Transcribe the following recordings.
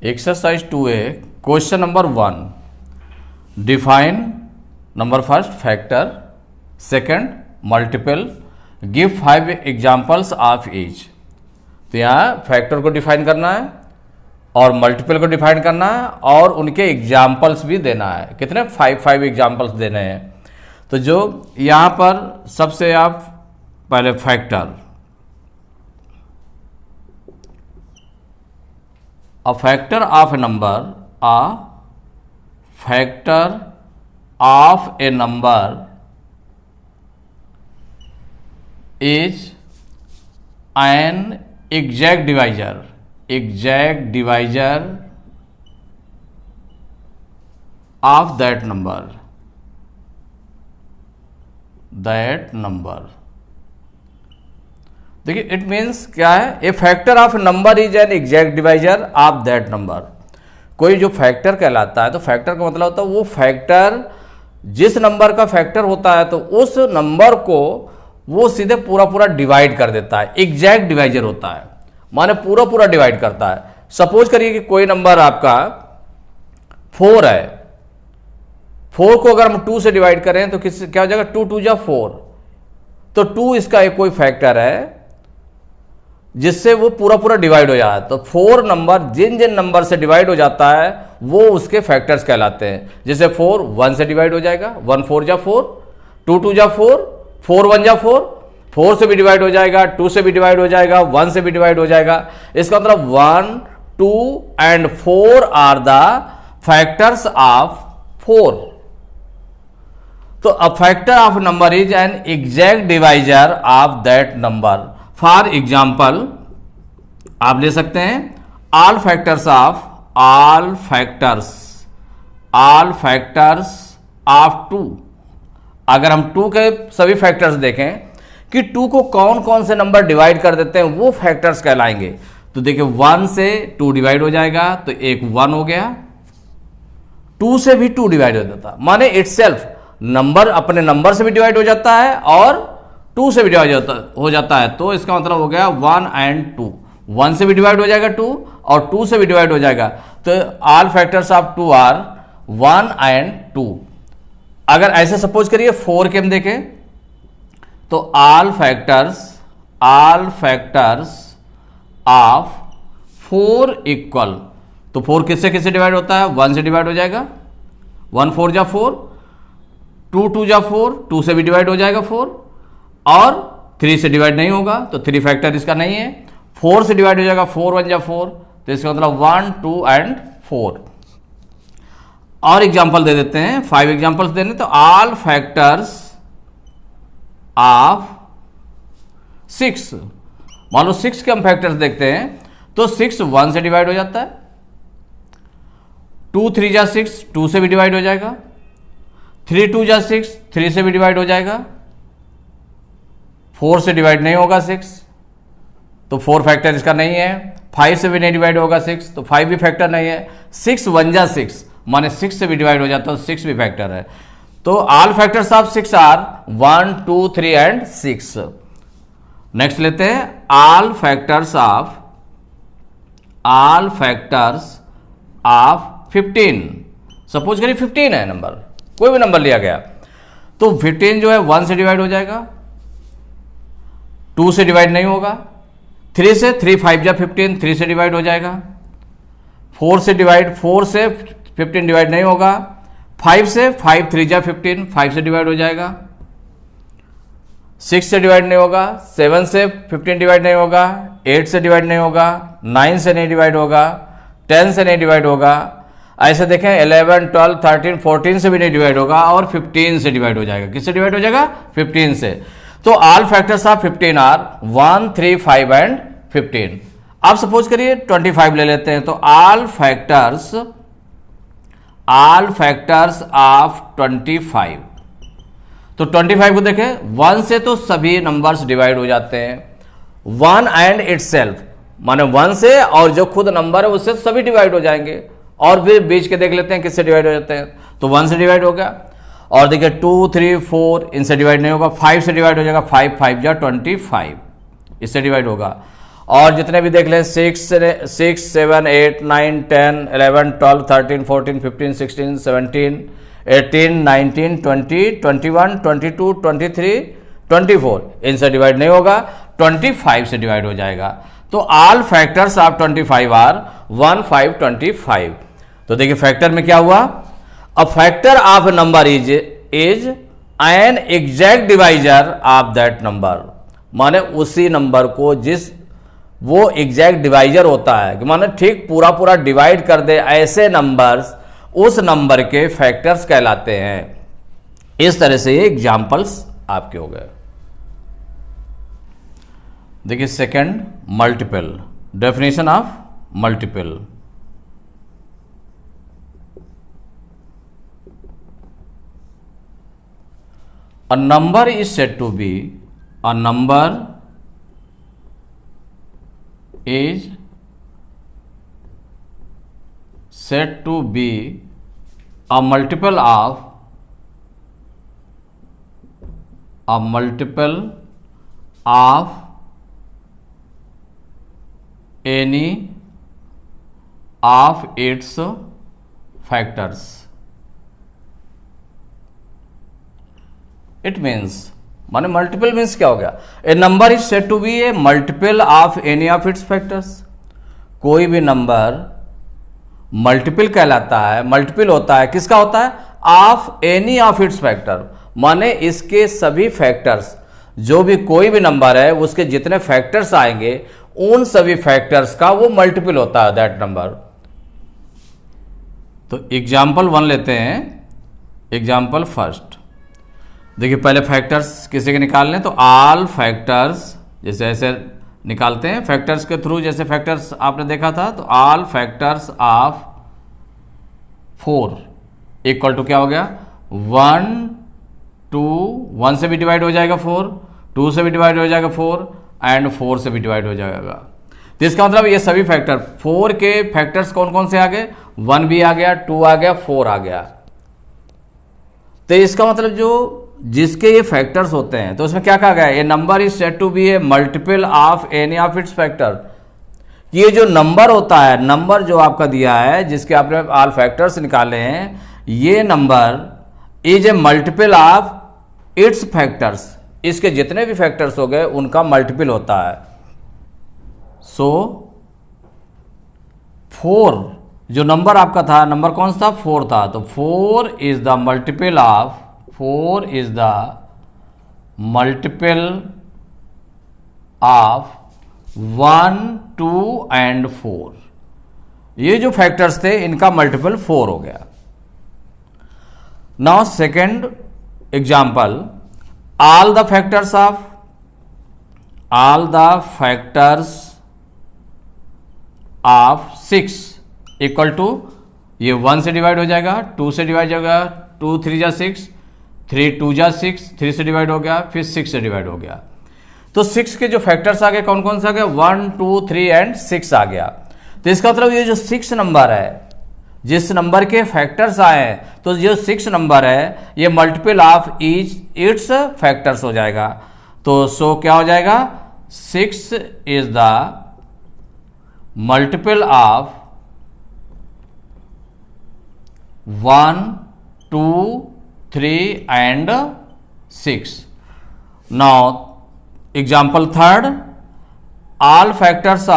Exercise 2A question number 1 define number first factor, second multiple, give 5 examples of each. तो यहाँ factor को define करना है और मल्टीपल को डिफाइन करना है और उनके एग्जांपल्स भी देना है। कितने? 5 एग्जांपल्स देने हैं। तो जो यहाँ पर सबसे आप पहले factor, a factor of a number, a factor of a number is an exact divisor of that number देखिए इट मीन्स क्या है, a factor of number is an exact divisor of that number. कोई जो factor कहलाता है, तो factor का मतलब होता है वो फैक्टर जिस नंबर का फैक्टर होता है तो उस नंबर को वो सीधे पूरा डिवाइड कर देता है। एग्जैक्ट डिवाइजर होता है माने पूरा डिवाइड करता है। सपोज करिए कि कोई नंबर आपका 4 है, 4 को अगर हम 2 से डिवाइड करें तो क्या हो जाएगा? 2 2 जा 4। तो 2 इसका एक कोई फैक्टर है जिससे वो पूरा डिवाइड हो जाता है। तो 4 नंबर जिन नंबर से डिवाइड हो जाता है वो उसके फैक्टर्स कहलाते हैं। जैसे 4 1 से डिवाइड हो जाएगा, 1 4 जा 4, 2 2 जा 4, 4 1 जा 4, 4 से भी डिवाइड हो जाएगा, 2 से भी डिवाइड हो जाएगा, 1 से भी डिवाइड हो जाएगा। इसका मतलब 1 2 and 4 are the factors of 4। तो a factor of number is an exact divisor of that number. For example आप ले सकते हैं ऑल फैक्टर्स ऑफ 2। अगर हम 2 के सभी फैक्टर्स देखें कि 2 को कौन कौन से नंबर डिवाइड कर देते हैं वो फैक्टर्स कहलाएंगे। तो देखिए 1 से 2 डिवाइड हो जाएगा तो एक 1 हो गया, 2 से भी 2 डिवाइड हो जाता है माने इटसेल्फ नंबर अपने नंबर से भी डिवाइड हो जाता है और 2 से भी डिवाइड हो जाता है। तो इसका मतलब हो गया 1 एंड 2। 1 से भी डिवाइड हो जाएगा 2 और 2 से भी डिवाइड हो जाएगा। तो all factors of 2 are 1 and 2। अगर ऐसे सपोज करिए 4 के हम देखें तो ऑल फैक्टर्स ऑफ 4 इक्वल। तो 4 किससे किससे डिवाइड होता है? 1 से डिवाइड हो जाएगा, 1 4 जा 4, 2 2 जा 4, 2 से भी डिवाइड हो जाएगा 4 और 3 से डिवाइड नहीं होगा तो 3 फैक्टर इसका नहीं है। 4 से डिवाइड हो जाएगा, 4 1 जा 4, तो इसका मतलब 1 2 एंड 4। और एग्जांपल दे देते हैं, 5 एग्जांपल्स देने। तो ऑल फैक्टर्स ऑफ 6, मान लो 6 के हम फैक्टर्स देखते हैं तो 6 1 से डिवाइड हो जाता है, 2 3 जा 6, 2 से भी डिवाइड हो जाएगा, 3 2 जा 6, 3 से भी डिवाइड हो जाएगा, 4 से डिवाइड नहीं होगा 6 तो 4 फैक्टर इसका नहीं है, 5 से भी नहीं डिवाइड होगा 6 तो 5 भी फैक्टर नहीं है, 6 1 जा 6 माने 6 से भी डिवाइड हो जाता है तो 6 भी फैक्टर है। तो all factors of 6 are 1 2 3 and 6। Next लेते हैं ऑल फैक्टर्स ऑफ 15। सपोज करिए 15 है नंबर, कोई भी नंबर लिया गया तो 15 जो है 1 से डिवाइड हो जाएगा, 2 से डिवाइड नहीं होगा, 3 से 3 5 जा 15, 3 से डिवाइड हो जाएगा, 4 से 15 डिवाइड नहीं होगा, 5 से 5 3 जा 15, 5 से डिवाइड हो जाएगा, 6 से डिवाइड नहीं होगा, 7 से 15 डिवाइड नहीं होगा, 8 से डिवाइड नहीं होगा, 9 से नहीं डिवाइड होगा, 10 से नहीं डिवाइड होगा। ऐसे देखें 11 12 13 14 से भी नहीं डिवाइड होगा और 15 से डिवाइड हो जाएगा। किससे डिवाइड हो जाएगा? 15 से। तो all factors of 15 are 1 3 5 and 15। अब सपोज करिए 25 ले लेते हैं तो ऑल फैक्टर्स ऑफ 25। तो 25 को देखें 1 से तो सभी नंबर्स डिवाइड हो जाते हैं, 1 एंड इटसेल्फ माने 1 से और जो खुद नंबर है उससे सभी डिवाइड हो जाएंगे। और फिर बीच के देख लेते हैं किससे डिवाइड हो जाते हैं। तो 1 से डिवाइड हो गया और देखिए 2 3 4 इनसे डिवाइड नहीं होगा, 5 से डिवाइड हो जाएगा, 5 5 जा 25 इससे डिवाइड होगा। और जितने भी देख लें 6 7 8 9 10 11 12 13 14 15 16 17 18 19 20 21 22 23 24 इनसे डिवाइड नहीं होगा, 25 से डिवाइड हो जाएगा। तो ऑल फैक्टर्स ऑफ 25 आर 1 5 25। तो देखिए फैक्टर में क्या हुआ, अ factor of number is an exact divisor of that number, माने उसी नंबर को जिस वो एग्जैक्ट डिवाइजर होता है कि माने ठीक पूरा पूरा डिवाइड कर दे, ऐसे नंबर्स उस नंबर के फैक्टर्स कहलाते हैं। इस तरह से ये एग्जाम्पल्स आपके हो गए। देखिए second, multiple, definition of multiple. A number is said to be, a number is said to be a multiple of any of its factors. It means माने मल्टीपल मीन्स क्या हो गया, a number is said to be a multiple of any of its factors. कोई भी number multiple कहलाता है, multiple होता है, किसका होता है, of any of its factor, माने इसके सभी फैक्टर्स, जो भी कोई भी नंबर है उसके जितने फैक्टर्स आएंगे उन सभी फैक्टर्स का वो मल्टीपल होता है दैट नंबर। तो एग्जाम्पल 1 लेते हैं। एग्जाम्पल फर्स्ट, देखिए पहले फैक्टर्स किसी के निकाल लें, तो ऑल फैक्टर्स, जैसे ऐसे निकालते हैं फैक्टर्स के थ्रू, जैसे फैक्टर्स आपने देखा था, तो all factors of 4 equal to क्या हो गया, 1 2, 1 से भी डिवाइड हो जाएगा 4, 2 से भी डिवाइड हो जाएगा 4 एंड 4 से भी डिवाइड हो जाएगा। तो इसका मतलब ये सभी फैक्टर 4 के फैक्टर्स कौन कौन से आ गए, 1 भी आ गया, 2 आ गया, 4 आ गया। तो इसका मतलब जो जिसके ये फैक्टर्स होते हैं, तो उसमें क्या कहा गया, a number is said to be a multiple of any of its factor. ये जो नंबर होता है, नंबर जो आपका दिया है जिसके आपने ऑल फैक्टर्स निकाले हैं, ये number is a multiple of its factors, इसके जितने भी फैक्टर्स हो गए उनका मल्टीपल होता है। सो 4 जो नंबर आपका था, नंबर कौन सा था, 4 था, तो 4 is the multiple of 4 is the multiple of 1, 2 and 4। ये जो फैक्टर्स थे इनका मल्टीपल 4 हो गया। Now second example, all the factors of 6 equal to, ये 1 से डिवाइड हो जाएगा, 2 से डिवाइड हो जाएगा, 2 3 जा 6, 3 2 जा 6, 3 से डिवाइड हो गया, फिर 6 से डिवाइड हो गया। तो 6 के जो फैक्टर्स आ गए कौन कौन से आ गए, 1 2 3 एंड 6 आ गया। तो इसका मतलब ये जो 6 नंबर है, जिस नंबर के फैक्टर्स आए, तो जो 6 नंबर है ये मल्टीपल ऑफ इट्स फैक्टर्स हो जाएगा। तो सो क्या हो जाएगा, 6 is the multiple of 1 2 3 and 6। Now example third, all factors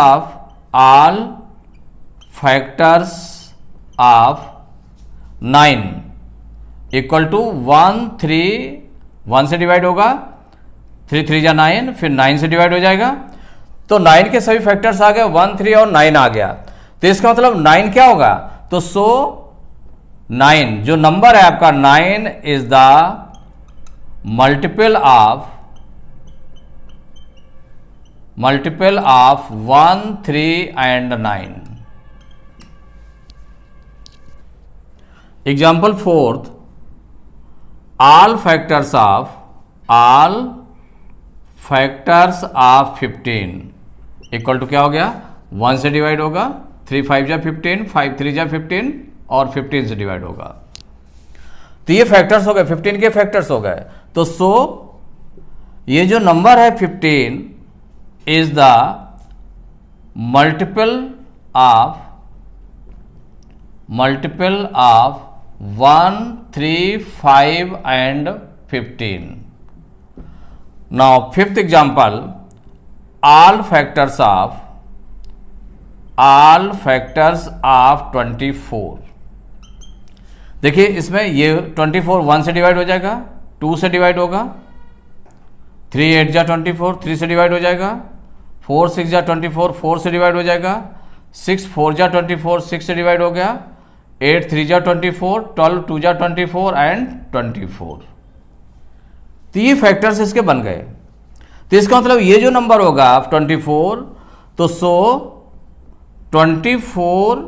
of 9 equal to 1 3, 1 से डिवाइड होगा, 3 3 जा 9, फिर 9 से डिवाइड हो जाएगा। तो 9 के सभी फैक्टर्स आ गए, 1 3 और 9 आ गया। तो इसका मतलब 9 क्या होगा, तो सो 9 जो नंबर है आपका, 9 is the multiple of 1 3 and 9। Example fourth, all factors of 15 equal to क्या हो गया, 1 से डिवाइड होगा, 3 5 जा 15, 5 3 जा 15 और 15 से डिवाइड होगा। तो ये फैक्टर्स हो गए, 15 के फैक्टर्स हो गए। तो ये जो नंबर है 15 is the multiple of 1, 3, 5 and 15. Now fifth example, all factors of 24. देखिए इसमें ये 24 1 से डिवाइड हो जाएगा, 2 से डिवाइड होगा, 3 8 जा 24 3 से डिवाइड हो जाएगा, 4 6 जा 24 4 से डिवाइड हो जाएगा, 6 4 जा 24 6 से डिवाइड हो गया, 8 3 जा 24, 12 2 जा 24 एंड 24. तो ये फैक्टर्स इसके बन गए. तो इसका मतलब ये जो नंबर होगा 24, तो 24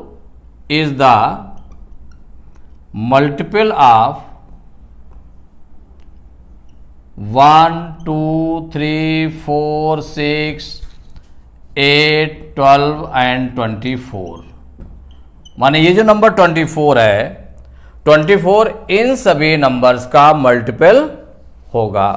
is the multiple of 1 2 3 4 6 8 12 and 24. माने ये जो नंबर 24 है, 24 इन सभी नंबर्स का मल्टीपल होगा.